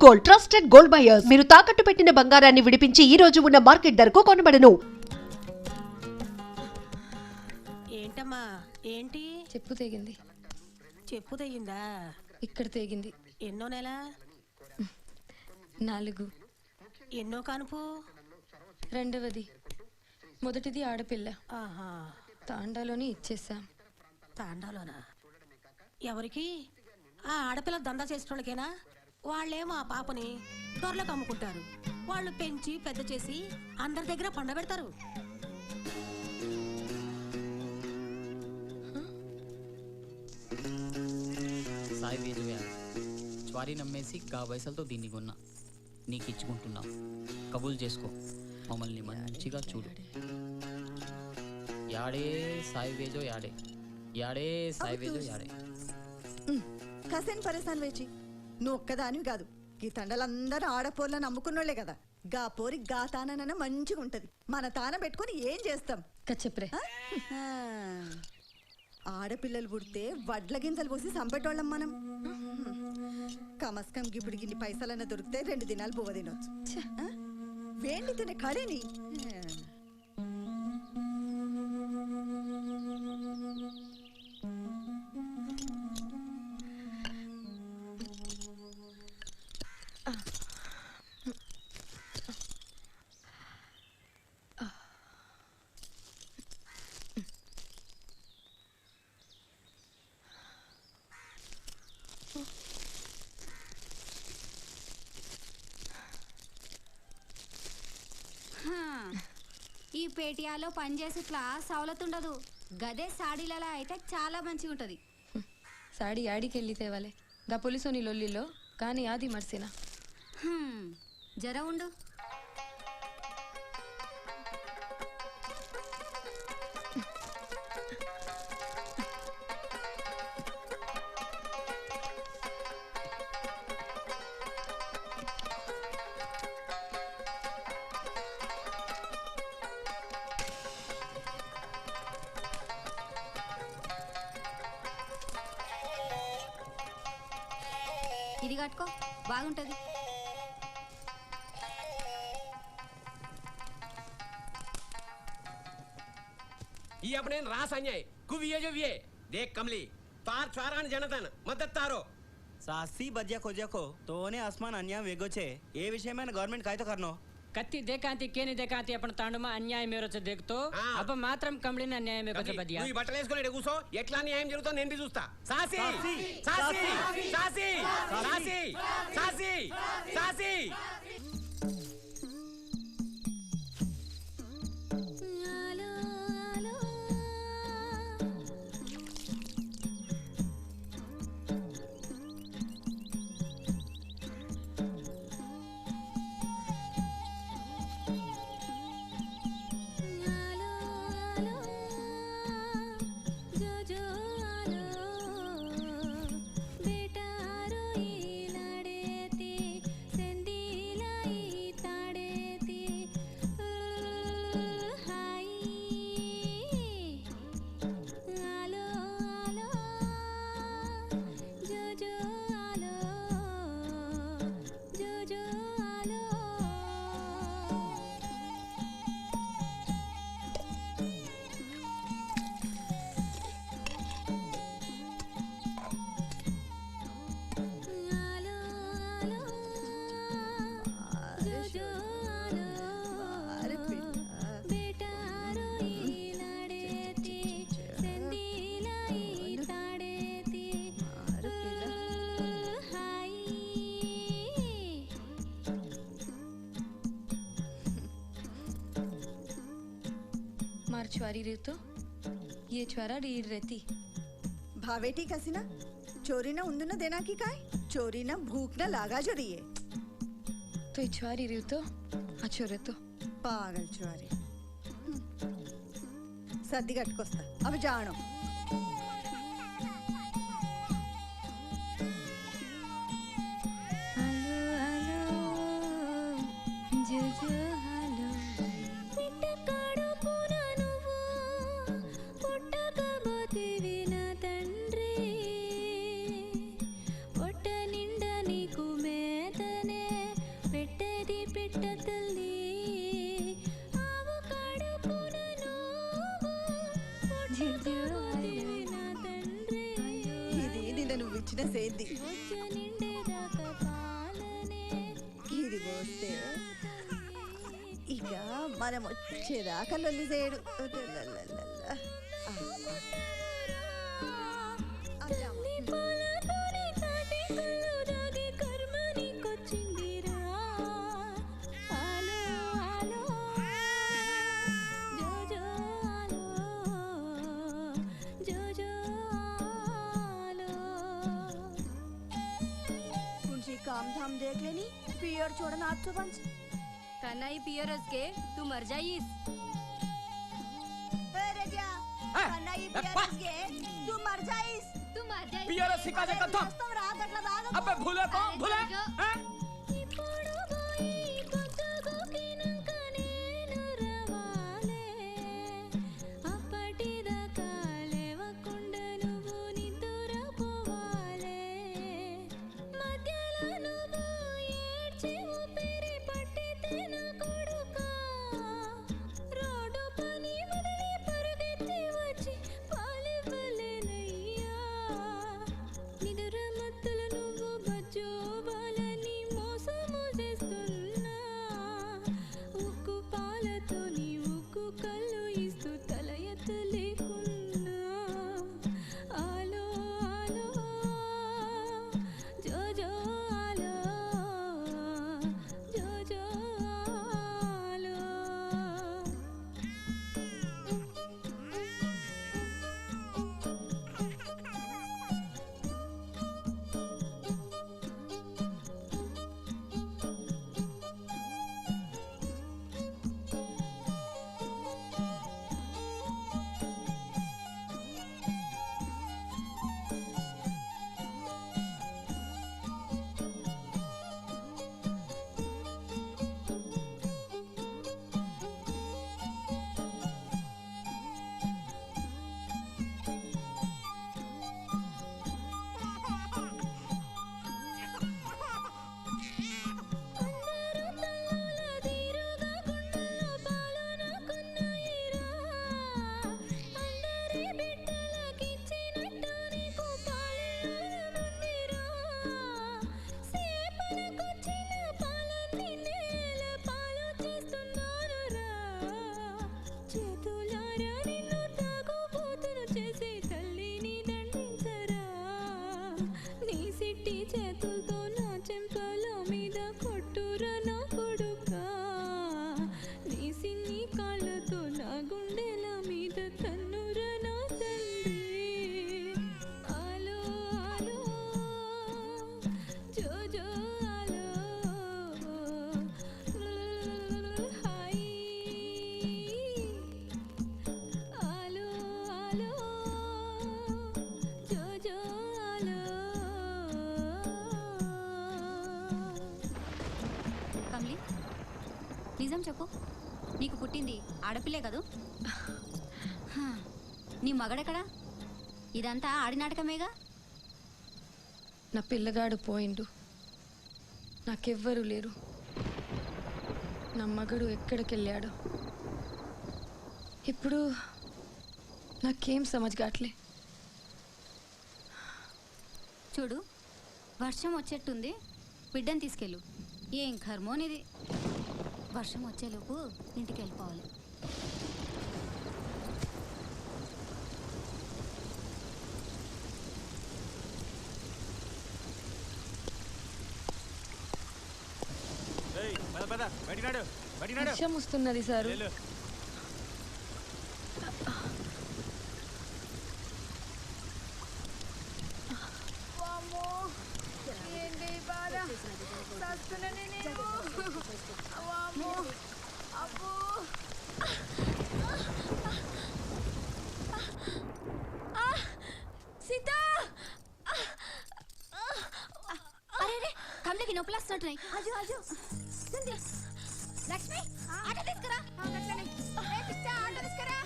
Gold, trusted gold buyers. మీరు తాకట్టు పెట్టిన బంగారాన్ని విడిపించి ఈ రోజు ఉన్న మార్కెట్ ధరకు కొనబడను. ఏంటమ్మా ఏంటి? చెప్పు తెగింది. చెప్పు తెగిందా? ఇక్కడ తెగింది. ఎన్నో నెల? 4. ఎన్నో కానుపు? 2వది. మొదటిది ఆడపిల్ల. ఆహా. తాండాలోని ఇచ్చేసాం. తాండాలోనా? ఎవరికి? ఆ ఆడపిల్ల దందా చేసేటోళ్ళకేనా? వాళ్ళేమో ఆ పాపని దొరలకు అమ్ముకుంటారు. వాళ్ళు పెంచి పెద్ద చేసి అందరి దగ్గర పండబెడతారు. సాయి వేజుయా జ్వారీ నమ్మేసి గా పైసలతో దీన్ని కొన్నా. నీకు ఇచ్చుకుంటున్నా, కబూల్ చేసుకో. మమ్మల్ని మంచిగా చూడు. యాడే సాయి వేజో యాడే, యాడే సాయి వేజో యాడే. కసేన్ పరేసాన్ వేచి నువ్వు ఒక్కదానివి కాదు, ఈ తండలందరూ ఆడపోర్లను నమ్ముకున్నోళ్లే కదా. గా పోరి గా తానన మంచిగా ఉంటది. మన తాన పెట్టుకుని ఏం చేస్తాం? చెప్పరే. ఆడపిల్లలు పుడితే వడ్ల గింజలు పోసి సంపెట్టోళ్ళం మనం. కమస్కం ఇప్పుడు గిన్ని పైసలన్న దొరికితే 2 దినాలు బువ్వ తినొచ్చు. వేండి తినే కళని. ఈ పేటియాలో పనిచేసి సవలత్ ఉండదు. గదే సాడీలలో అయితే చాలా మంచిగా ఉంటది. సాడీ యాడికి వెళ్ళి తేవాలే? గా పోలీసోని లొల్లిలో కానీ ఆది మర్సినా. జర ఉండు. ఇది కట్టుకో, బాగుంటది. ये अपने रास अन्याय कुविये जो विये देख कमली तार चारान जनतन मदद तारो सासी बज्या खोज्या को तोने आसमान अन्याय वेगो छे ये विषय में गवर्नमेंट काय तो करनो कत्ती देखांती केनी देखांती अपन तांडुमा अन्याय मेरो से देखतो अब मात्रम कमलिन अन्याय में बच बदिया నువ్వు బట్టలేసుకొని ఎడ కూసో ఎట్లా న్యాయం జరుగుతో నేను బి చూస్తా saucy saucy saucy saucy saucy saucy छुआरी रही तो ये छुआरा रीड रहती भावेटी कसिना चोरी ना उंदुना देना की काय चोरी ना भूख ना लागा जो रही है तो ये छुआरी रही तो अच्छो रहे तो पागल छुआरी सर्दी कटकोस्ता अब जानो పొట్ట నిండా నీకు మేతనే ఫ్రెష్నెస్ ఏంది ఇది పోస్తే ఇక మనం వచ్చేదాకా లొల్లి చేయడు. काम धाम देख लेनी पियर छोड़ना आप तो बंच कन्ना ही पियर के तू मर जाइस अरे क्या कन्ना ही पियर के तू मर जाइस पियर सिका दे कथम तो रात अगला दाग अबे भूले कौन भूले हैं నిజం చెప్పు నీకు పుట్టింది ఆడపిల్లే కదూ నీ మగడెక్కడా ఇదంతా ఆడినాటకమేగా నా పిల్లగాడు పోయిండు నాకెవ్వరూ లేరు నా మగడు ఎక్కడికెళ్ళాడు ఇప్పుడు నాకేం సమజ్గాట్లే చూడు వర్షం వచ్చేట్టుంది బిడ్డని తీసుకెళ్ళు ఏం కర్మోనిది వర్షం వచ్చేలోపు ఇంటికి వెళ్ళిపోవాలి వర్షం వస్తున్నది సారు सीता अरे कमलेकी नोपला వస్తున్నాయి आजो आजो जल्दी లక్ష్మి ఆటో తీసుకురా గట్లనే ఏ పిచ్చా ఆటో తీసుకురా